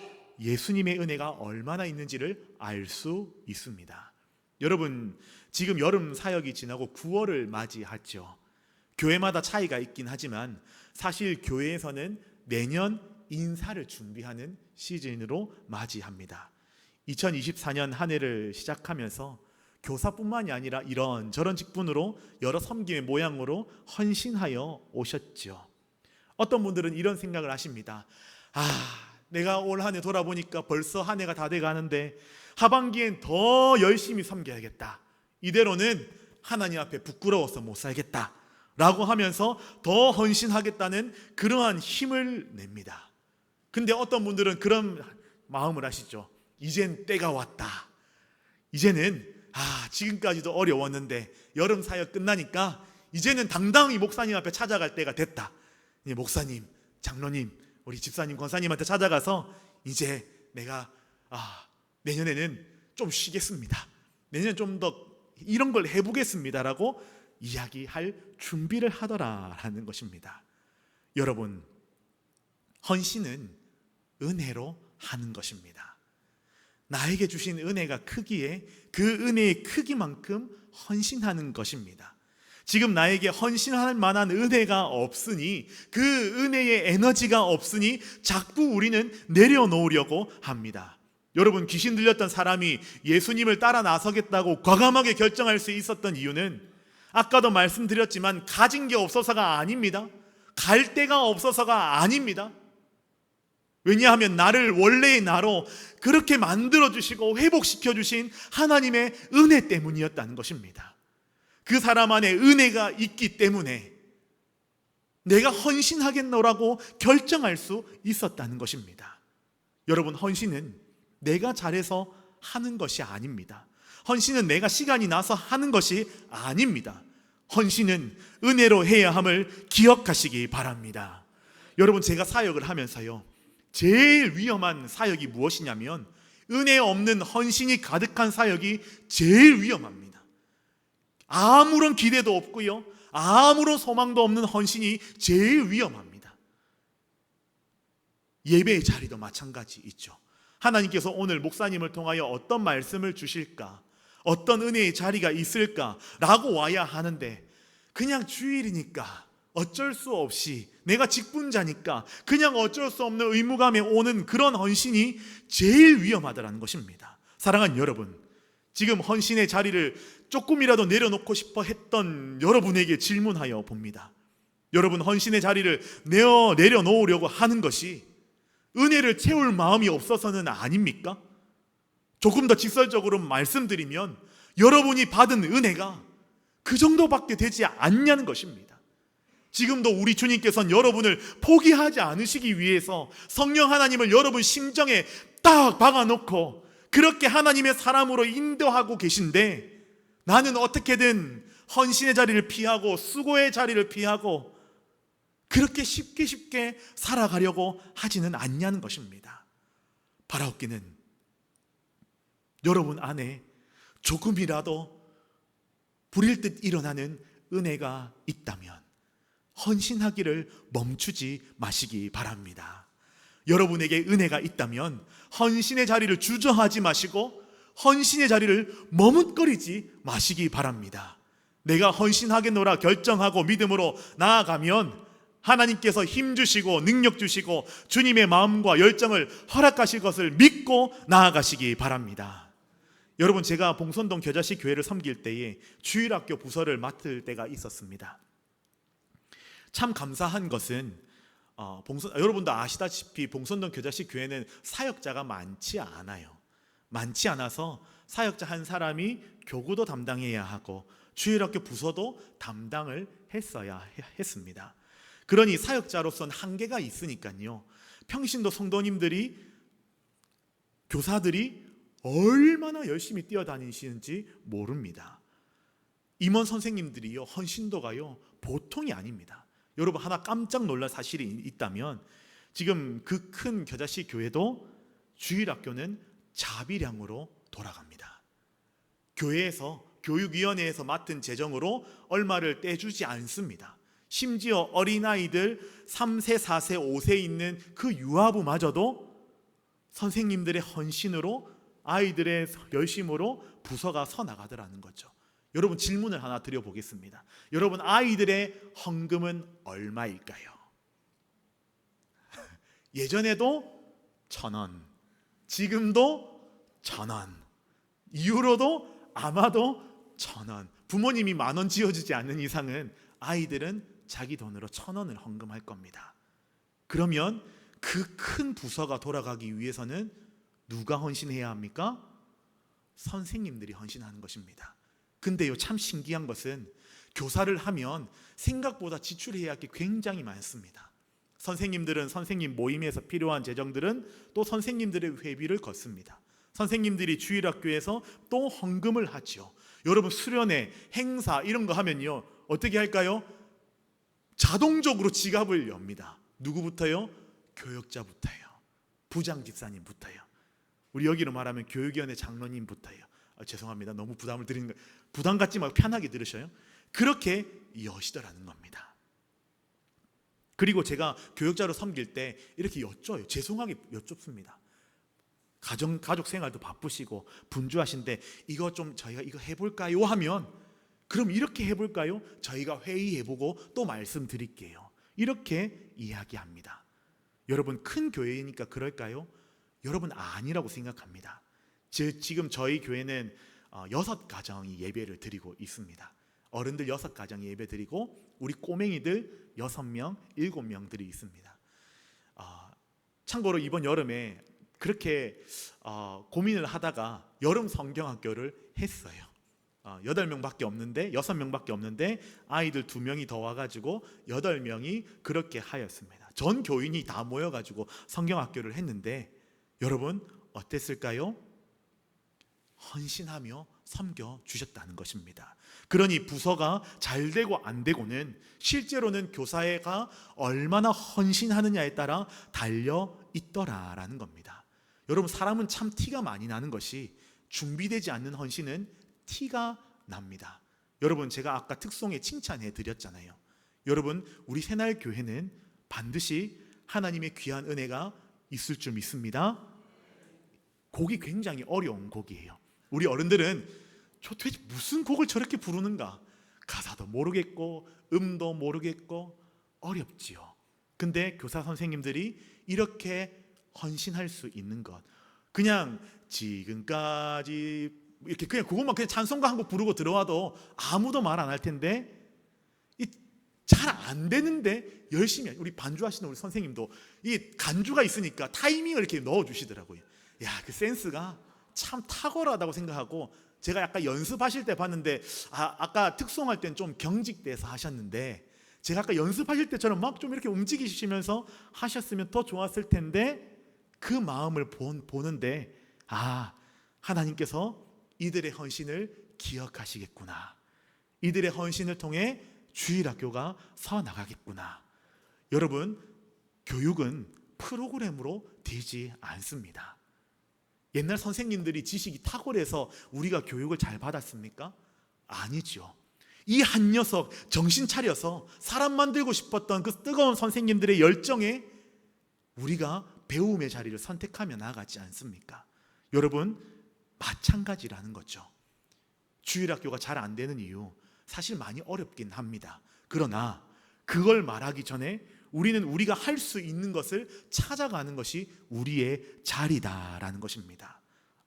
예수님의 은혜가 얼마나 있는지를 알 수 있습니다. 여러분, 지금 여름 사역이 지나고 9월을 맞이하죠. 교회마다 차이가 있긴 하지만 사실 교회에서는 내년 인사를 준비하는 시즌으로 맞이합니다. 2024년 한 해를 시작하면서 교사뿐만이 아니라 이런저런 직분으로 여러 섬김의 모양으로 헌신하여 오셨죠. 어떤 분들은 이런 생각을 하십니다. 내가 올 한 해 돌아보니까 벌써 한 해가 다 돼가는데 하반기엔 더 열심히 섬겨야겠다. 이대로는 하나님 앞에 부끄러워서 못 살겠다 라고 하면서 더 헌신하겠다는 그러한 힘을 냅니다. 근데 어떤 분들은 그런 마음을 하시죠. 이젠 때가 왔다. 이제는 지금까지도 어려웠는데 여름 사역 끝나니까 이제는 당당히 목사님 앞에 찾아갈 때가 됐다. 목사님, 장로님, 우리 집사님, 권사님한테 찾아가서 이제 내가 내년에는 좀 쉬겠습니다. 내년 좀 더 이런 걸 해보겠습니다 라고 이야기할 준비를 하더라라는 것입니다. 여러분, 헌신은 은혜로 하는 것입니다. 나에게 주신 은혜가 크기에 그 은혜의 크기만큼 헌신하는 것입니다. 지금 나에게 헌신할 만한 은혜가 없으니, 그 은혜의 에너지가 없으니 자꾸 우리는 내려놓으려고 합니다. 여러분, 귀신 들렸던 사람이 예수님을 따라 나서겠다고 과감하게 결정할 수 있었던 이유는 아까도 말씀드렸지만 가진 게 없어서가 아닙니다. 갈 데가 없어서가 아닙니다. 왜냐하면 나를 원래의 나로 그렇게 만들어주시고 회복시켜주신 하나님의 은혜 때문이었다는 것입니다. 그 사람 안에 은혜가 있기 때문에 내가 헌신하겠노라고 결정할 수 있었다는 것입니다. 여러분, 헌신은 내가 잘해서 하는 것이 아닙니다. 헌신은 내가 시간이 나서 하는 것이 아닙니다. 헌신은 은혜로 해야 함을 기억하시기 바랍니다. 여러분, 제가 사역을 하면서요, 제일 위험한 사역이 무엇이냐면 은혜 없는 헌신이 가득한 사역이 제일 위험합니다. 아무런 기대도 없고요, 아무런 소망도 없는 헌신이 제일 위험합니다. 예배의 자리도 마찬가지 있죠. 하나님께서 오늘 목사님을 통하여 어떤 말씀을 주실까, 어떤 은혜의 자리가 있을까 라고 와야 하는데 그냥 주일이니까 어쩔 수 없이, 내가 직분자니까 그냥 어쩔 수 없는 의무감에 오는 그런 헌신이 제일 위험하다는 것입니다. 사랑하는 여러분, 지금 헌신의 자리를 조금이라도 내려놓고 싶어 했던 여러분에게 질문하여 봅니다. 여러분, 헌신의 자리를 내려놓으려고 하는 것이 은혜를 채울 마음이 없어서는 아닙니까? 조금 더 직설적으로 말씀드리면 여러분이 받은 은혜가 그 정도밖에 되지 않냐는 것입니다. 지금도 우리 주님께서는 여러분을 포기하지 않으시기 위해서 성령 하나님을 여러분 심정에 딱 박아놓고 그렇게 하나님의 사람으로 인도하고 계신데, 나는 어떻게든 헌신의 자리를 피하고 수고의 자리를 피하고 그렇게 쉽게 살아가려고 하지는 않냐는 것입니다. 바라옵기는 여러분 안에 조금이라도 불일 듯 일어나는 은혜가 있다면 헌신하기를 멈추지 마시기 바랍니다. 여러분에게 은혜가 있다면 헌신의 자리를 주저하지 마시고 헌신의 자리를 머뭇거리지 마시기 바랍니다. 내가 헌신하겠노라 결정하고 믿음으로 나아가면 하나님께서 힘 주시고 능력 주시고 주님의 마음과 열정을 허락하실 것을 믿고 나아가시기 바랍니다. 여러분, 제가 봉선동 겨자식 교회를 섬길 때에 주일학교 부서를 맡을 때가 있었습니다. 참 감사한 것은 여러분도 아시다시피 봉선동 겨자식 교회는 사역자가 많지 않아요. 많지 않아서 사역자 한 사람이 교구도 담당해야 하고 주일학교 부서도 담당을 했어야 했습니다. 그러니 사역자로서는 한계가 있으니까요, 평신도 성도님들이, 교사들이 얼마나 열심히 뛰어다니시는지 모릅니다. 임원 선생님들이요, 헌신도가요 보통이 아닙니다. 여러분, 하나 깜짝 놀랄 사실이 있다면 지금 그 큰 겨자식 교회도 주일학교는 자비량으로 돌아갑니다. 교회에서, 교육위원회에서 맡은 재정으로 얼마를 떼주지 않습니다. 심지어 어린아이들 3세, 4세, 5세 있는 그 유아부마저도 선생님들의 헌신으로, 아이들의 열심으로 부서가 서나가더라는 거죠. 여러분, 질문을 하나 드려보겠습니다. 여러분, 아이들의 헌금은 얼마일까요? 예전에도 1,000원, 지금도 1,000원, 이후로도 아마도 1,000원. 부모님이 10,000원 지어주지 않는 이상은 아이들은 자기 돈으로 1,000원을 헌금할 겁니다. 그러면 그 큰 부서가 돌아가기 위해서는 누가 헌신해야 합니까? 선생님들이 헌신하는 것입니다. 근데요, 참 신기한 것은 교사를 하면 생각보다 지출해야 할 게 굉장히 많습니다. 선생님들은 선생님 모임에서 필요한 재정들은 또 선생님들의 회비를 걷습니다. 선생님들이 주일학교에서 또 헌금을 하죠. 여러분, 수련회, 행사 이런 거 하면요, 어떻게 할까요? 자동적으로 지갑을 엽니다. 누구부터요? 교역자부터요. 부장 집사님부터요. 우리 여기로 말하면 교육위원회 장로님부터요. 죄송합니다. 너무 부담을 드리는 거, 부담 갖지 말고 편하게 들으셔요. 그렇게 여시더라는 겁니다. 그리고 제가 교역자로 섬길 때 이렇게 여쭤요. 죄송하게 여쭙습니다. 가족 생활도 바쁘시고 분주하신데 이거 좀 저희가 이거 해볼까요? 하면 그럼 이렇게 해볼까요? 저희가 회의해보고 또 말씀드릴게요. 이렇게 이야기합니다. 여러분, 큰 교회니까 그럴까요? 여러분, 아니라고 생각합니다. 지금 저희 교회는 6가정이 예배를 드리고 있습니다. 어른들 6가정이 예배 드리고 우리 꼬맹이들 6명, 7명들이 있습니다. 참고로 이번 여름에 그렇게 고민을 하다가 여름 성경학교를 했어요. 8명밖에 없는데 6명밖에 없는데 아이들 2명이 더 와가지고 8명이 그렇게 하였습니다. 전 교인이 다 모여가지고 성경학교를 했는데 여러분, 어땠을까요? 헌신하며 섬겨 주셨다는 것입니다. 그러니 부서가 잘 되고 안 되고는 실제로는 교사가 얼마나 헌신하느냐에 따라 달려 있더라라는 겁니다. 여러분, 사람은 참 티가 많이 나는 것이 준비되지 않는 헌신은 티가 납니다. 여러분, 제가 아까 특송에 칭찬해 드렸잖아요. 여러분, 우리 새날교회는 반드시 하나님의 귀한 은혜가 있을 줄 믿습니다. 곡이 굉장히 어려운 곡이에요. 우리 어른들은 도대체 무슨 곡을 저렇게 부르는가, 가사도 모르겠고 음도 모르겠고 어렵지요. 근데 교사 선생님들이 이렇게 헌신할 수 있는 것, 그냥 지금까지 이렇게 그냥 그것만 그냥 찬송가 한 곡 부르고 들어와도 아무도 말 안 할 텐데 잘 안 되는데 열심히, 우리 반주하시는 우리 선생님도 이 간주가 있으니까 타이밍을 이렇게 넣어주시더라고요. 야, 그 센스가 참 탁월하다고 생각하고, 제가 약간 연습하실 때 봤는데 아까 특송할 땐 좀 경직돼서 하셨는데 제가 아까 연습하실 때처럼 막 좀 이렇게 움직이시면서 하셨으면 더 좋았을 텐데 그 마음을 보는데 하나님께서 이들의 헌신을 기억하시겠구나, 이들의 헌신을 통해 주일학교가 서나가겠구나. 여러분, 교육은 프로그램으로 되지 않습니다. 옛날 선생님들이 지식이 탁월해서 우리가 교육을 잘 받았습니까? 아니죠. 이 한 녀석 정신 차려서 사람 만들고 싶었던 그 뜨거운 선생님들의 열정에 우리가 배움의 자리를 선택하며 나아가지 않습니까? 여러분, 마찬가지라는 거죠. 주일학교가 잘 안 되는 이유 사실 많이 어렵긴 합니다. 그러나 그걸 말하기 전에 우리는 우리가 할 수 있는 것을 찾아가는 것이 우리의 자리다라는 것입니다.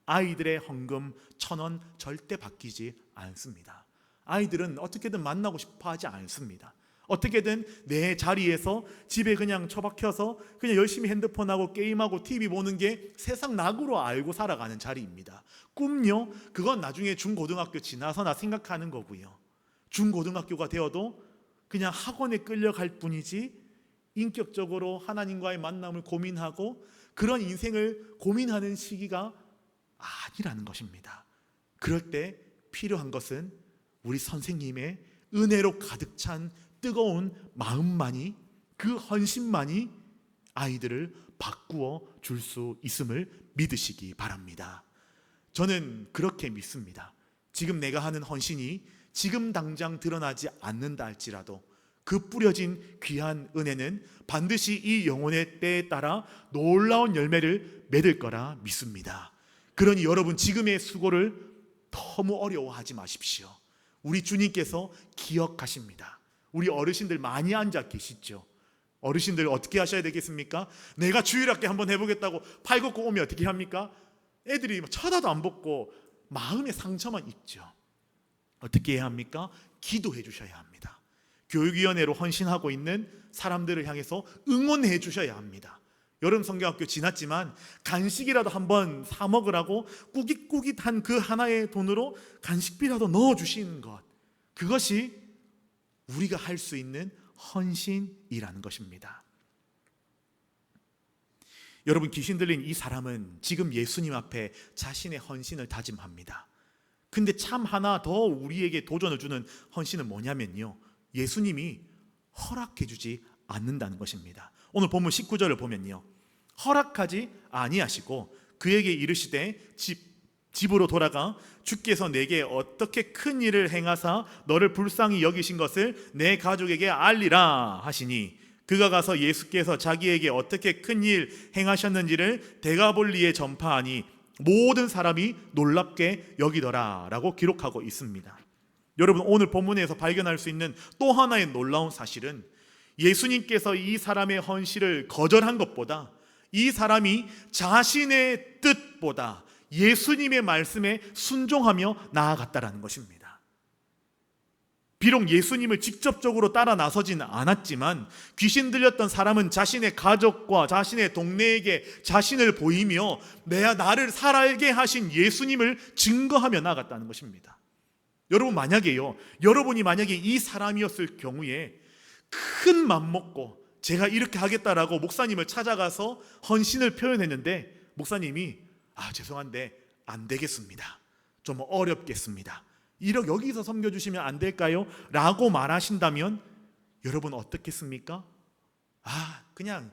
아이들의 헌금 1,000원 절대 바뀌지 않습니다. 아이들은 어떻게든 만나고 싶어 하지 않습니다. 어떻게든 내 자리에서 집에 그냥 처박혀서 그냥 열심히 핸드폰하고 게임하고 TV 보는 게 세상 낙으로 알고 살아가는 자리입니다. 꿈요? 그건 나중에 중고등학교 지나서나 생각하는 거고요. 중고등학교가 되어도 그냥 학원에 끌려갈 뿐이지 인격적으로 하나님과의 만남을 고민하고 그런 인생을 고민하는 시기가 아니라는 것입니다. 그럴 때 필요한 것은 우리 선생님의 은혜로 가득 찬 뜨거운 마음만이, 그 헌신만이 아이들을 바꾸어 줄 수 있음을 믿으시기 바랍니다. 저는 그렇게 믿습니다. 지금 내가 하는 헌신이 지금 당장 드러나지 않는다 할지라도 그 뿌려진 귀한 은혜는 반드시 이 영혼의 때에 따라 놀라운 열매를 맺을 거라 믿습니다. 그러니 여러분 지금의 수고를 너무 어려워하지 마십시오. 우리 주님께서 기억하십니다. 우리 어르신들 많이 앉아 계시죠. 어르신들 어떻게 하셔야 되겠습니까? 내가 주일학교 한번 해보겠다고 팔 걷고 오면 어떻게 합니까? 애들이 쳐다도 안 보고 마음의 상처만 입죠. 어떻게 해야 합니까? 기도해 주셔야 합니다. 교육위원회로 헌신하고 있는 사람들을 향해서 응원해 주셔야 합니다. 여름 성경학교 지났지만 간식이라도 한번 사 먹으라고 꾸깃꾸깃한 그 하나의 돈으로 간식비라도 넣어주시는 것, 그것이 우리가 할 수 있는 헌신이라는 것입니다. 여러분, 귀신 들린 이 사람은 지금 예수님 앞에 자신의 헌신을 다짐합니다. 근데 참 하나 더 우리에게 도전을 주는 헌신은 뭐냐면요, 예수님이 허락해 주지 않는다는 것입니다. 오늘 본문 19절을 보면요, 허락하지 아니하시고 그에게 이르시되 집으로 돌아가 주께서 내게 어떻게 큰 일을 행하사 너를 불쌍히 여기신 것을 내 가족에게 알리라 하시니, 그가 가서 예수께서 자기에게 어떻게 큰 일 행하셨는지를 데가볼리에 전파하니 모든 사람이 놀랍게 여기더라 라고 기록하고 있습니다. 여러분, 오늘 본문에서 발견할 수 있는 또 하나의 놀라운 사실은 예수님께서 이 사람의 헌신을 거절한 것보다 이 사람이 자신의 뜻보다 예수님의 말씀에 순종하며 나아갔다라는 것입니다. 비록 예수님을 직접적으로 따라 나서지는 않았지만 귀신 들렸던 사람은 자신의 가족과 자신의 동네에게 자신을 보이며 나를 살게 하신 예수님을 증거하며 나아갔다는 것입니다. 여러분이 만약에 이 사람이었을 경우에 큰 맘 먹고 제가 이렇게 하겠다라고 목사님을 찾아가서 헌신을 표현했는데 목사님이 죄송한데 안 되겠습니다, 좀 어렵겠습니다, 여기서 섬겨주시면 안 될까요? 라고 말하신다면 여러분 어떻겠습니까? 그냥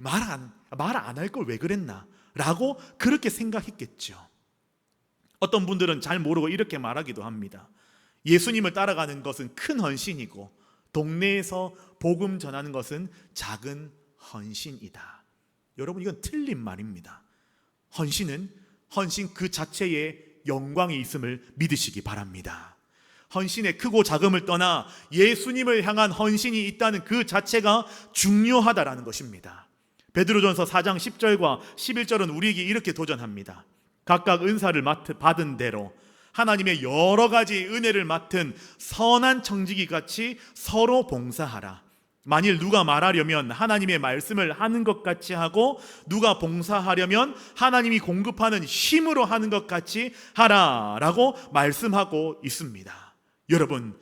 말 안 할 걸 왜 그랬나 라고 그렇게 생각했겠죠. 어떤 분들은 잘 모르고 이렇게 말하기도 합니다. 예수님을 따라가는 것은 큰 헌신이고 동네에서 복음 전하는 것은 작은 헌신이다. 여러분, 이건 틀린 말입니다. 헌신 그 자체에 영광이 있음을 믿으시기 바랍니다. 헌신의 크고 작음을 떠나 예수님을 향한 헌신이 있다는 그 자체가 중요하다라는 것입니다. 베드로전서 4장 10절과 11절은 우리에게 이렇게 도전합니다. 각각 은사를 받은 대로 하나님의 여러 가지 은혜를 맡은 선한 청지기 같이 서로 봉사하라. 만일 누가 말하려면 하나님의 말씀을 하는 것 같이 하고 누가 봉사하려면 하나님이 공급하는 힘으로 하는 것 같이 하라라고 말씀하고 있습니다. 여러분,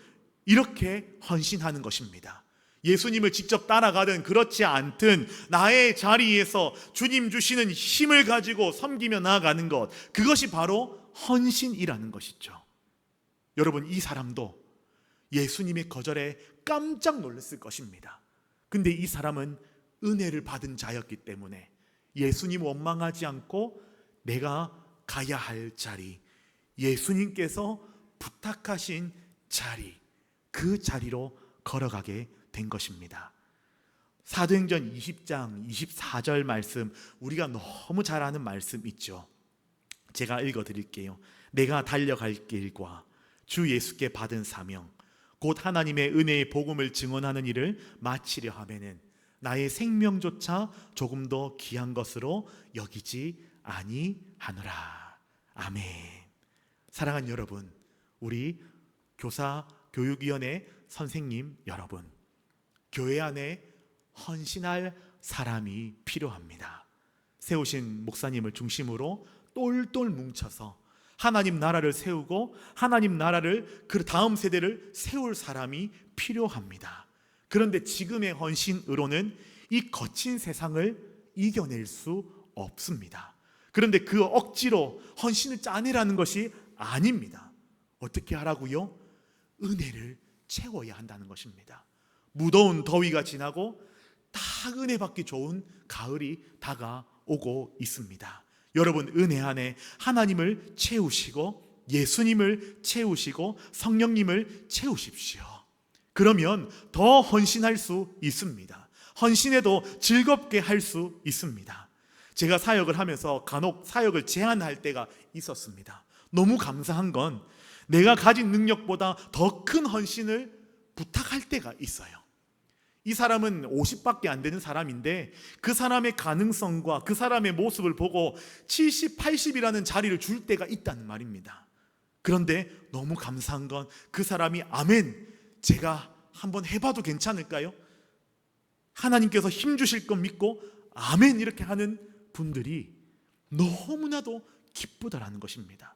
이렇게 헌신하는 것입니다. 예수님을 직접 따라가든 그렇지 않든 나의 자리에서 주님 주시는 힘을 가지고 섬기며 나아가는 것, 그것이 바로 헌신이라는 것이죠. 여러분, 이 사람도 예수님의 거절에 깜짝 놀랐을 것입니다. 근데 이 사람은 은혜를 받은 자였기 때문에 예수님 원망하지 않고 내가 가야 할 자리, 예수님께서 부탁하신 자리, 그 자리로 걸어가게 된 것입니다. 사도행전 20장 24절 말씀, 우리가 너무 잘 아는 말씀 있죠. 제가 읽어드릴게요. 내가 달려갈 길과 주 예수께 받은 사명 곧 하나님의 은혜의 복음을 증언하는 일을 마치려 하면은 나의 생명조차 조금 더 귀한 것으로 여기지 아니하노라. 아멘. 사랑하는 여러분, 우리 교사 교육위원회 선생님 여러분, 교회 안에 헌신할 사람이 필요합니다. 세우신 목사님을 중심으로 똘똘 뭉쳐서 하나님 나라를 세우고 하나님 나라를 그 다음 세대를 세울 사람이 필요합니다. 그런데 지금의 헌신으로는 이 거친 세상을 이겨낼 수 없습니다. 그런데 그 억지로 헌신을 짜내라는 것이 아닙니다. 어떻게 하라고요? 은혜를 채워야 한다는 것입니다. 무더운 더위가 지나고 딱 은혜 받기 좋은 가을이 다가오고 있습니다. 여러분, 은혜 안에 하나님을 채우시고 예수님을 채우시고 성령님을 채우십시오. 그러면 더 헌신할 수 있습니다. 헌신해도 즐겁게 할 수 있습니다. 제가 사역을 하면서 간혹 사역을 제안할 때가 있었습니다. 너무 감사한 건 내가 가진 능력보다 더 큰 헌신을 부탁할 때가 있어요. 이 사람은 50밖에 안 되는 사람인데 그 사람의 가능성과 그 사람의 모습을 보고 70, 80이라는 자리를 줄 때가 있다는 말입니다. 그런데 너무 감사한 건 그 사람이 아멘, 제가 한번 해봐도 괜찮을까요? 하나님께서 힘 주실 것 믿고 아멘 이렇게 하는 분들이 너무나도 기쁘다라는 것입니다.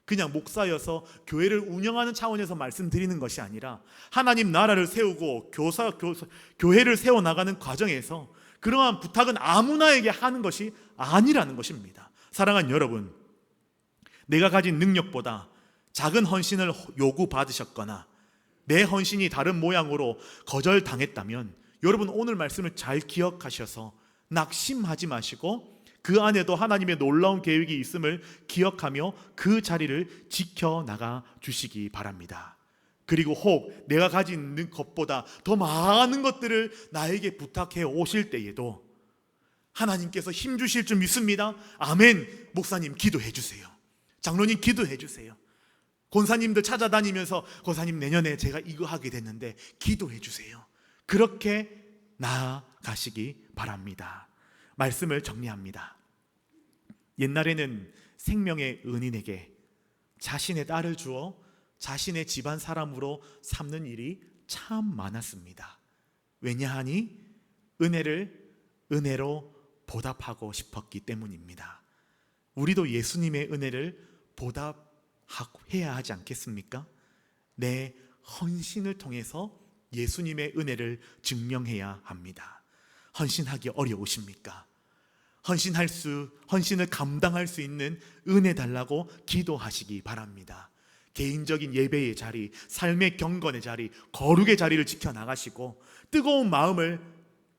그냥 목사여서 교회를 운영하는 차원에서 말씀드리는 것이 아니라 하나님 나라를 세우고 교회를 세워나가는 과정에서 그러한 부탁은 아무나에게 하는 것이 아니라는 것입니다. 사랑하는 여러분, 내가 가진 능력보다 작은 헌신을 요구받으셨거나 내 헌신이 다른 모양으로 거절당했다면 여러분 오늘 말씀을 잘 기억하셔서 낙심하지 마시고 그 안에도 하나님의 놀라운 계획이 있음을 기억하며 그 자리를 지켜나가 주시기 바랍니다. 그리고 혹 내가 가진 것보다 더 많은 것들을 나에게 부탁해 오실 때에도 하나님께서 힘 주실 줄 믿습니다. 아멘. 목사님 기도해 주세요. 장로님 기도해 주세요. 권사님들 찾아다니면서 권사님 내년에 제가 이거 하게 됐는데 기도해 주세요. 그렇게 나아가시기 바랍니다. 말씀을 정리합니다. 옛날에는 생명의 은인에게 자신의 딸을 주어 자신의 집안 사람으로 삼는 일이 참 많았습니다. 왜냐하니 은혜를 은혜로 보답하고 싶었기 때문입니다. 우리도 예수님의 은혜를 보답해야 하지 않겠습니까? 내 헌신을 통해서 예수님의 은혜를 증명해야 합니다. 헌신하기 어려우십니까? 헌신을 감당할 수 있는 은혜 달라고 기도하시기 바랍니다. 개인적인 예배의 자리, 삶의 경건의 자리, 거룩의 자리를 지켜나가시고 뜨거운 마음을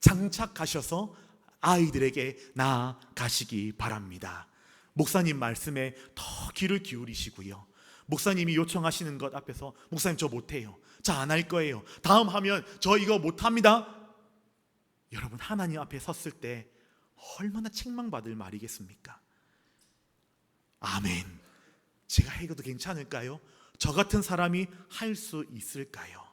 장착하셔서 아이들에게 나아가시기 바랍니다. 목사님 말씀에 더 귀를 기울이시고요. 목사님이 요청하시는 것 앞에서 목사님 저 못해요. 저 안 할 거예요. 다음 하면 저 이거 못합니다. 여러분 하나님 앞에 섰을 때 얼마나 책망받을 말이겠습니까? 아멘. 제가 해도 괜찮을까요? 저 같은 사람이 할 수 있을까요?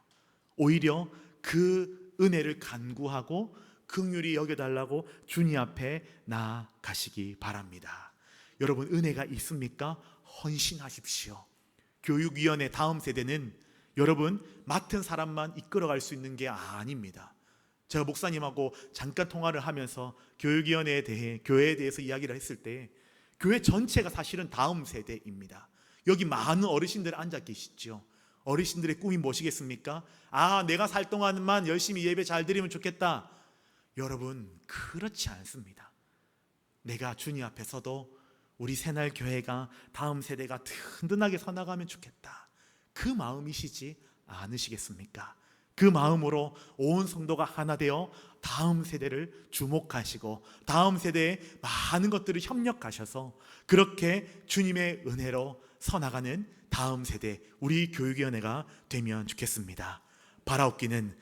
오히려 그 은혜를 간구하고 긍휼히 여겨달라고 주님 앞에 나아가시기 바랍니다. 여러분 은혜가 있습니까? 헌신하십시오. 교육위원회 다음 세대는 여러분 맡은 사람만 이끌어갈 수 있는 게 아닙니다. 제가 목사님하고 잠깐 통화를 하면서 교육위원회에 대해 교회에 대해서 이야기를 했을 때 교회 전체가 사실은 다음 세대입니다. 여기 많은 어르신들 앉아 계시죠. 어르신들의 꿈이 무엇이겠습니까? 내가 살 동안만 열심히 예배 잘 드리면 좋겠다. 여러분 그렇지 않습니다. 내가 주님 앞에 서도 우리 새날교회가 다음 세대가 든든하게 서나가면 좋겠다. 그 마음이시지 않으시겠습니까? 그 마음으로 온 성도가 하나 되어 다음 세대를 주목하시고 다음 세대에 많은 것들을 협력하셔서 그렇게 주님의 은혜로 서나가는 다음 세대 우리 교육위원회가 되면 좋겠습니다. 바라옵기는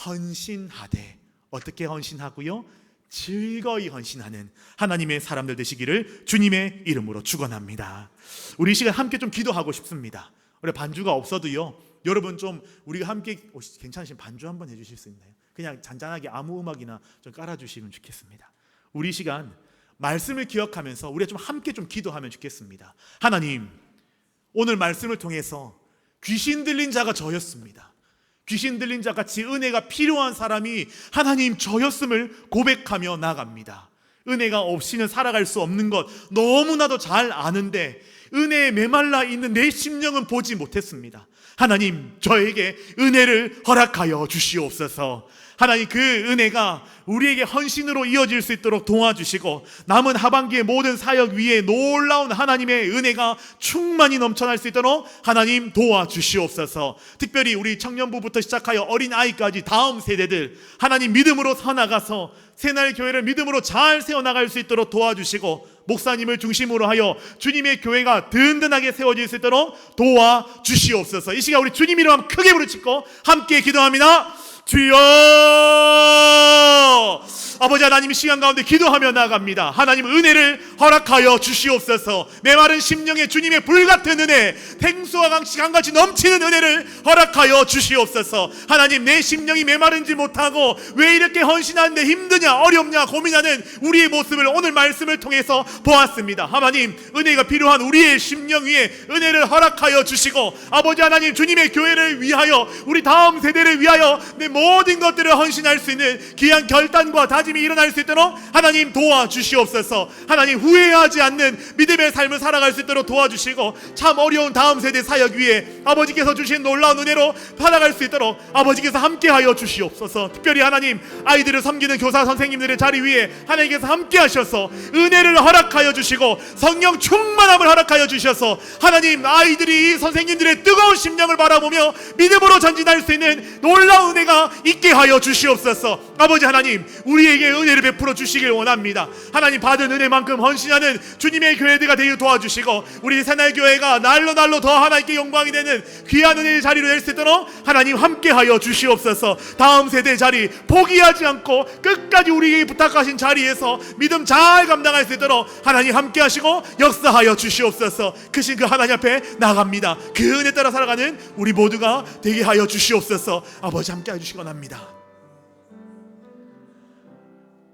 헌신하되 어떻게 헌신하고요? 즐거이 헌신하는 하나님의 사람들 되시기를 주님의 이름으로 축원합니다. 우리 이 시간 함께 좀 기도하고 싶습니다. 우리 반주가 없어도요, 여러분 좀 우리가 함께 괜찮으시면 반주 한번 해주실 수 있나요? 그냥 잔잔하게 아무 음악이나 좀 깔아주시면 좋겠습니다. 우리 이 시간 말씀을 기억하면서 우리가 좀 함께 좀 기도하면 좋겠습니다. 하나님, 오늘 말씀을 통해서 귀신 들린 자가 저였습니다. 귀신 들린 자 같이 은혜가 필요한 사람이 하나님 저였음을 고백하며 나갑니다. 은혜가 없이는 살아갈 수 없는 것 너무나도 잘 아는데 은혜에 메말라 있는 내 심령은 보지 못했습니다. 하나님, 저에게 은혜를 허락하여 주시옵소서. 하나님, 그 은혜가 우리에게 헌신으로 이어질 수 있도록 도와주시고 남은 하반기의 모든 사역 위에 놀라운 하나님의 은혜가 충만히 넘쳐날 수 있도록 하나님 도와주시옵소서. 특별히 우리 청년부부터 시작하여 어린아이까지 다음 세대들 하나님 믿음으로 서나가서 새날 교회를 믿음으로 잘 세워나갈 수 있도록 도와주시고 목사님을 중심으로 하여 주님의 교회가 든든하게 세워질 수 있도록 도와주시옵소서. 이 시간 우리 주님 이름 크게 부르짖고 함께 기도합니다. 주여! 아버지 하나님, 이 시간 가운데 기도하며 나아갑니다. 하나님, 은혜를 허락하여 주시옵소서. 메마른 심령에 주님의 불같은 은혜, 생수와 강같이 넘치는 은혜를 허락하여 주시옵소서. 하나님, 내 심령이 메마른지 못하고 왜 이렇게 헌신하는데 힘드냐, 어렵냐 고민하는 우리의 모습을 오늘 말씀을 통해서 보았습니다. 하나님, 은혜가 필요한 우리의 심령 위에 은혜를 허락하여 주시고 아버지 하나님, 주님의 교회를 위하여 우리 다음 세대를 위하여 내 모든 것들을 헌신할 수 있는 귀한 결단과 다짐이 일어날 수 있도록 하나님 도와주시옵소서. 하나님, 후회하지 않는 믿음의 삶을 살아갈 수 있도록 도와주시고 참 어려운 다음 세대 사역 위에 아버지께서 주신 놀라운 은혜로 살아갈 수 있도록 아버지께서 함께하여 주시옵소서. 특별히 하나님, 아이들을 섬기는 교사 선생님들의 자리 위에 하나님께서 함께 하셔서 은혜를 허락하여 주시고 성령 충만함을 허락하여 주셔서 하나님, 아이들이 선생님들의 뜨거운 심령을 바라보며 믿음으로 전진할 수 있는 놀라운 은혜가 있게 하여 주시옵소서. 아버지 하나님, 우리에게 은혜를 베풀어 주시길 원합니다. 하나님, 받은 은혜만큼 헌신하는 주님의 교회들가 되게 도와주시고 우리 새날교회가 날로 더 하나님께 영광이 되는 귀한 은혜의 자리로 될 수 있도록 하나님 함께하여 주시옵소서. 다음 세대 자리 포기하지 않고 끝까지 우리에게 부탁하신 자리에서 믿음 잘 감당할 수 있도록 하나님 함께하시고 역사하여 주시옵소서. 크신 그 하나님 앞에 나갑니다. 그 은혜 따라 살아가는 우리 모두가 되게 하여 주시옵소서. 아버지 함께해 주시기 원합니다.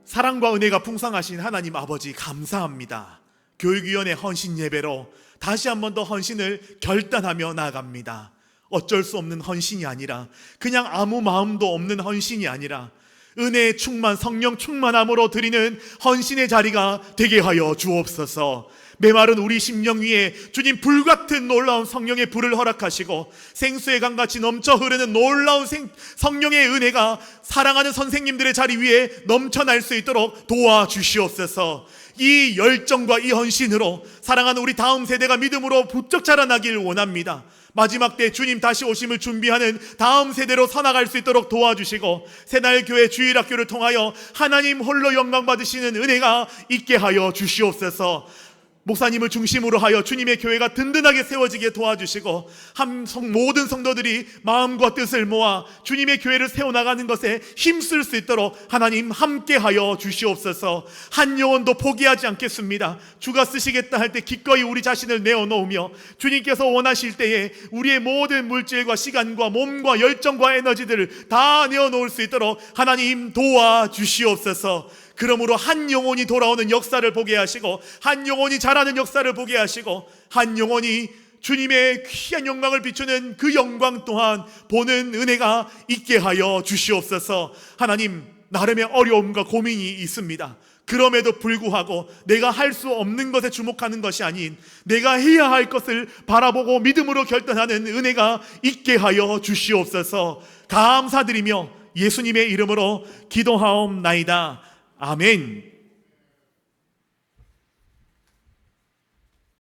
사랑과 은혜가 풍성하신 하나님 아버지, 감사합니다. 교육위원회 헌신 예배로 다시 한 번 더 헌신을 결단하며 나아갑니다. 어쩔 수 없는 헌신이 아니라, 그냥 아무 마음도 없는 헌신이 아니라 은혜의 충만, 성령 충만함으로 드리는 헌신의 자리가 되게 하여 주옵소서. 메마른 우리 심령 위에 주님 불같은 놀라운 성령의 불을 허락하시고 생수의 강같이 넘쳐 흐르는 놀라운 성령의 은혜가 사랑하는 선생님들의 자리 위에 넘쳐날 수 있도록 도와주시옵소서. 이 열정과 이 헌신으로 사랑하는 우리 다음 세대가 믿음으로 부쩍 자라나길 원합니다. 마지막 때 주님 다시 오심을 준비하는 다음 세대로 살아갈 수 있도록 도와주시고 새날교회 주일학교를 통하여 하나님 홀로 영광 받으시는 은혜가 있게 하여 주시옵소서. 목사님을 중심으로 하여 주님의 교회가 든든하게 세워지게 도와주시고 모든 성도들이 마음과 뜻을 모아 주님의 교회를 세워나가는 것에 힘쓸 수 있도록 하나님 함께하여 주시옵소서. 한 영혼도 포기하지 않겠습니다. 주가 쓰시겠다 할 때 기꺼이 우리 자신을 내어놓으며 주님께서 원하실 때에 우리의 모든 물질과 시간과 몸과 열정과 에너지들을 다 내어놓을 수 있도록 하나님 도와주시옵소서. 그러므로 한 영혼이 돌아오는 역사를 보게 하시고 한 영혼이 자라는 역사를 보게 하시고 한 영혼이 주님의 귀한 영광을 비추는 그 영광 또한 보는 은혜가 있게 하여 주시옵소서. 하나님, 나름의 어려움과 고민이 있습니다. 그럼에도 불구하고 내가 할 수 없는 것에 주목하는 것이 아닌 내가 해야 할 것을 바라보고 믿음으로 결단하는 은혜가 있게 하여 주시옵소서. 감사드리며 예수님의 이름으로 기도하옵나이다. 아멘.